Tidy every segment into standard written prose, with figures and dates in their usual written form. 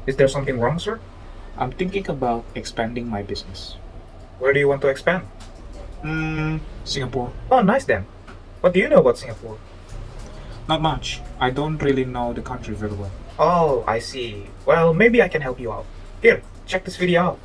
Is there something wrong, sir? I'm thinking about expanding my business. Where do you want to expand? Singapore. Oh, nice then. What do you know about Singapore? Not much. I don't really know the country very well. Oh, I see. Well, maybe I can help you out. Here, check this video out.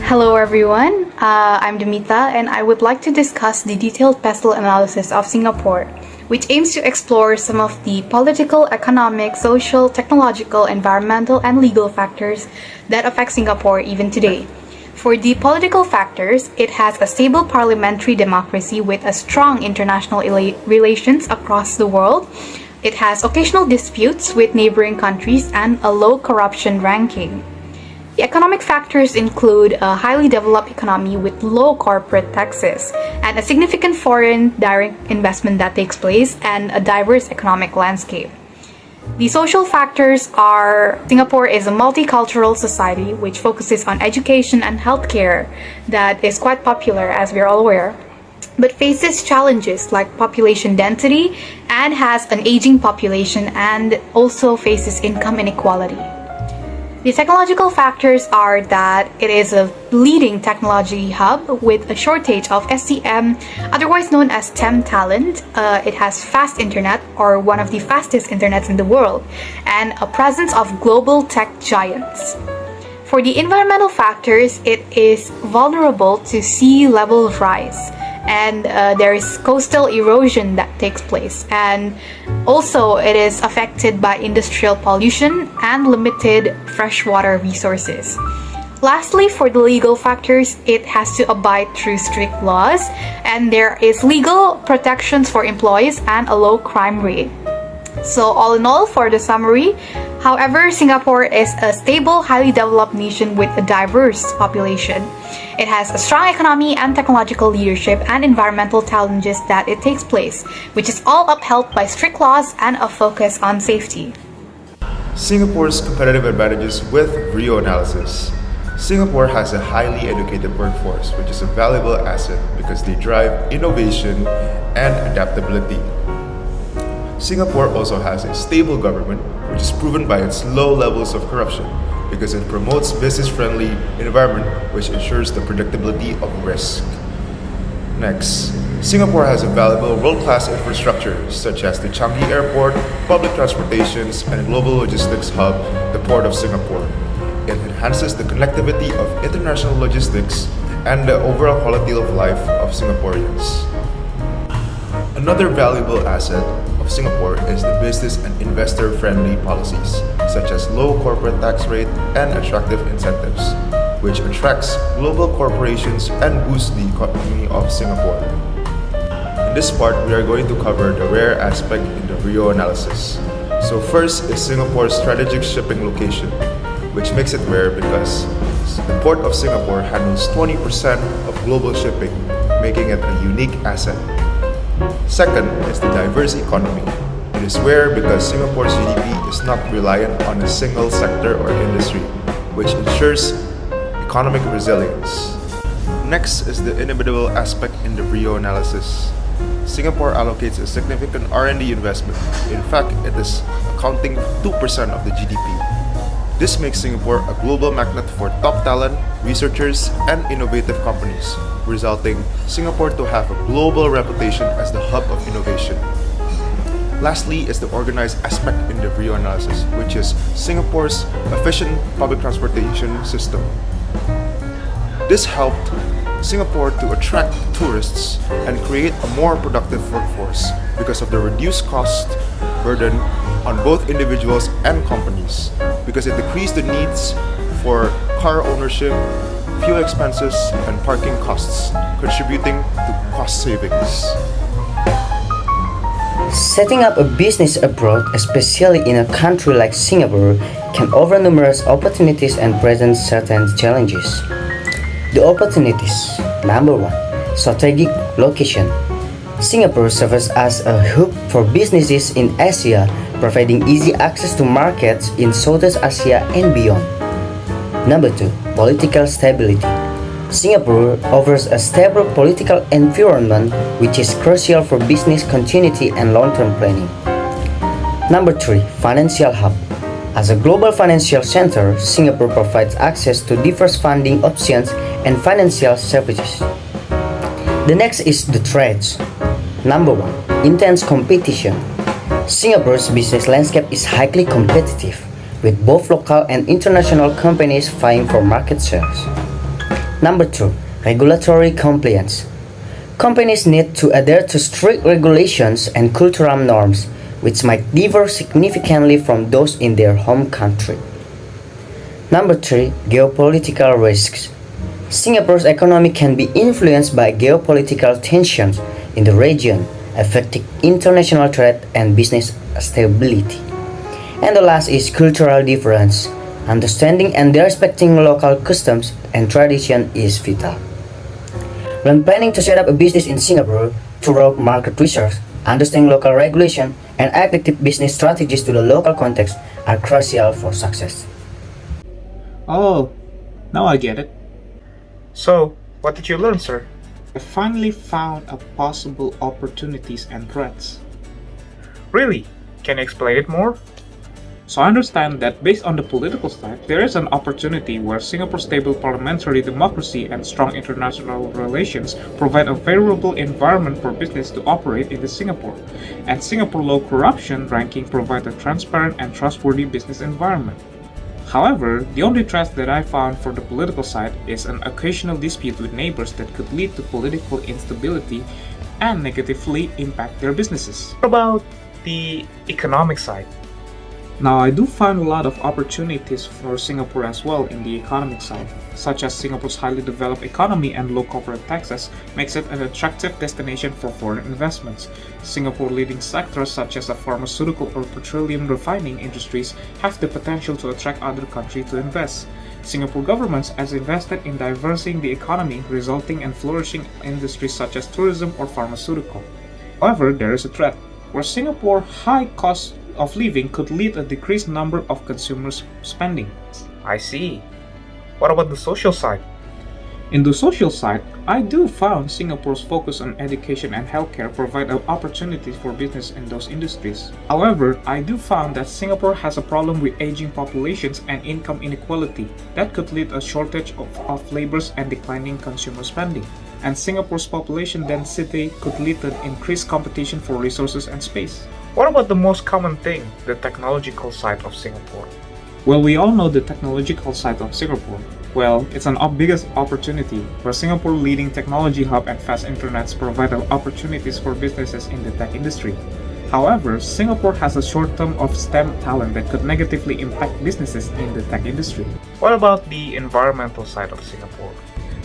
Hello everyone, I'm Damita and I would like to discuss the detailed pestle analysis of Singapore, which aims to explore some of the political, economic, social, technological, environmental, and legal factors that affect Singapore even today. For the political factors, it has a stable parliamentary democracy with a strong international relations across the world. It has occasional disputes with neighboring countries and a low corruption ranking. The economic factors include a highly developed economy with low corporate taxes and a significant foreign direct investment that takes place and a diverse economic landscape. The social factors are Singapore is a multicultural society which focuses on education and healthcare that is quite popular, as we are all aware, but faces challenges like population density and has an aging population and also faces income inequality. The technological factors are that it is a leading technology hub with a shortage of STEM, otherwise known as STEM talent. It has fast internet, or one of the fastest internets in the world, and a presence of global tech giants. For the environmental factors, it is vulnerable to sea level rise, and there is coastal erosion that takes place, and also it is affected by industrial pollution and limited freshwater resources. Lastly, for the legal factors, it has to abide through strict laws, and there is legal protections for employees and a low crime rate. So all in all, for the summary, however, Singapore is a stable, highly developed nation with a diverse population. It has a strong economy and technological leadership and environmental challenges that it takes place, which is all upheld by strict laws and a focus on safety. Singapore's competitive advantages with Rio analysis. Singapore has a highly educated workforce, which is a valuable asset because they drive innovation and adaptability. Singapore also has a stable government, which is proven by its low levels of corruption because it promotes business-friendly environment, which ensures the predictability of risk. Next, Singapore has a valuable world-class infrastructure such as the Changi Airport, public transportations, and a global logistics hub, the Port of Singapore. It enhances the connectivity of international logistics and the overall quality of life of Singaporeans. Another valuable asset of Singapore is the business and investor-friendly policies, such as low corporate tax rate and attractive incentives, which attracts global corporations and boosts the economy of Singapore. In this part, we are going to cover the rare aspect in the Rio analysis. So first is Singapore's strategic shipping location, which makes it rare because the Port of Singapore handles 20% of global shipping, making it a unique asset. Second is the diverse economy. It is rare because Singapore's GDP is not reliant on a single sector or industry, which ensures economic resilience. Next is the inimitable aspect in the Rio analysis. Singapore allocates a significant R&D investment. In fact, it is accounting 2% of the GDP. This makes Singapore a global magnet for top talent, researchers, and innovative companies, resulting Singapore to have a global reputation as the hub of innovation. Lastly is the organized aspect in the Rio analysis, which is Singapore's efficient public transportation system. This helped Singapore to attract tourists and create a more productive workforce because of the reduced cost burden on both individuals and companies, because it decreased the needs for car ownership, fuel expenses, and parking costs, contributing to cost savings. Setting up a business abroad, especially in a country like Singapore, can offer numerous opportunities and present certain challenges. The opportunities. Number 1. Strategic location. Singapore serves as a hub for businesses in Asia, providing easy access to markets in Southeast Asia and beyond. Number 2. Political stability. Singapore offers a stable political environment which is crucial for business continuity and long-term planning. Number 3. Financial hub. As a global financial center, Singapore provides access to diverse funding options and financial services. The next is the threats. Number 1. Intense competition. Singapore's business landscape is highly competitive, with both local and international companies vying for market shares. Number 2. Regulatory compliance. Companies need to adhere to strict regulations and cultural norms, which might differ significantly from those in their home country. Number 3. Geopolitical risks. Singapore's economy can be influenced by geopolitical tensions in the region, affecting international trade and business stability. And the last is cultural difference. Understanding and respecting local customs and tradition is vital. When planning to set up a business in Singapore, thorough market research, understanding local regulation, and effective business strategies to the local context are crucial for success. Oh, now I get it. So, what did you learn, sir? I finally found a possible opportunities and threats. Really? Can you explain it more? So I understand that based on the political side, there is an opportunity where Singapore's stable parliamentary democracy and strong international relations provide a favorable environment for business to operate in Singapore, and Singapore low corruption ranking provide a transparent and trustworthy business environment. However, the only threat that I found for the political side is an occasional dispute with neighbors that could lead to political instability and negatively impact their businesses. What about the economic side? Now, I do find a lot of opportunities for Singapore as well in the economic side, such as Singapore's highly developed economy and low corporate taxes makes it an attractive destination for foreign investments. Singapore leading sectors such as the pharmaceutical or petroleum refining industries have the potential to attract other countries to invest. Singapore government has invested in diversifying the economy, resulting in flourishing industries such as tourism or pharmaceutical. However, there is a threat, where Singapore high cost of living could lead a decreased number of consumers spending. I see. What about the social side? In the social side, I do found Singapore's focus on education and healthcare provide opportunities for business in those industries. However, I do found that Singapore has a problem with aging populations and income inequality that could lead a shortage of laborers and declining consumer spending. And Singapore's population density could lead to increased competition for resources and space. What about the most common thing, the technological side of Singapore? Well, we all know the technological side of Singapore. Well, it's an biggest opportunity where Singapore leading technology hub and fast internets provide opportunities for businesses in the tech industry. However, Singapore has a short term of STEM talent that could negatively impact businesses in the tech industry. What about the environmental side of Singapore?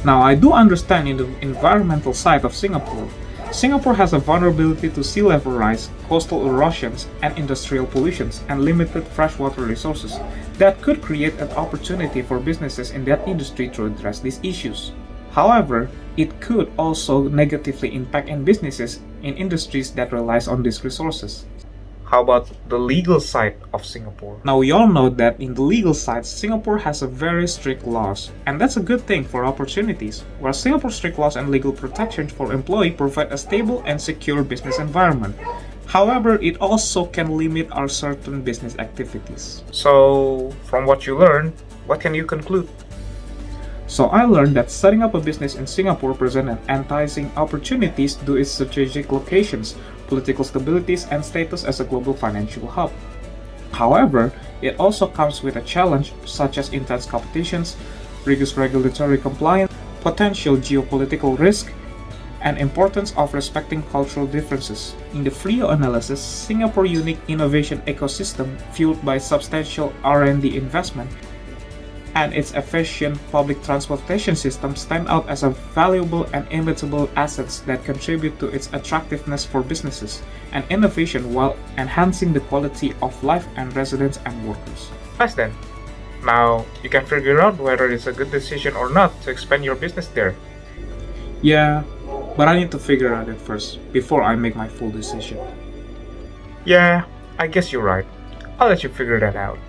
Now, I do understand in the environmental side of Singapore has a vulnerability to sea level rise, coastal erosions, and industrial pollutions, and limited freshwater resources that could create an opportunity for businesses in that industry to address these issues. However, it could also negatively impact in businesses in industries that relies on these resources. How about the legal side of Singapore? Now, we all know that in the legal side, Singapore has a very strict laws, and that's a good thing for opportunities, where Singapore's strict laws and legal protections for employees provide a stable and secure business environment. However, it also can limit our certain business activities. So, from what you learned, what can you conclude? So I learned that setting up a business in Singapore presents an enticing opportunities due to its strategic locations, political stabilities, and status as a global financial hub. However, it also comes with a challenge such as intense competitions, rigorous regulatory compliance, potential geopolitical risk, and importance of respecting cultural differences. In the FRIO analysis, Singapore's unique innovation ecosystem fueled by substantial R&D investment and its efficient public transportation system stand out as a valuable and immutable assets that contribute to its attractiveness for businesses and innovation while enhancing the quality of life and residents and workers. Nice then. Now, you can figure out whether it's a good decision or not to expand your business there. Yeah, but I need to figure out it first before I make my full decision. Yeah, I guess you're right. I'll let you figure that out.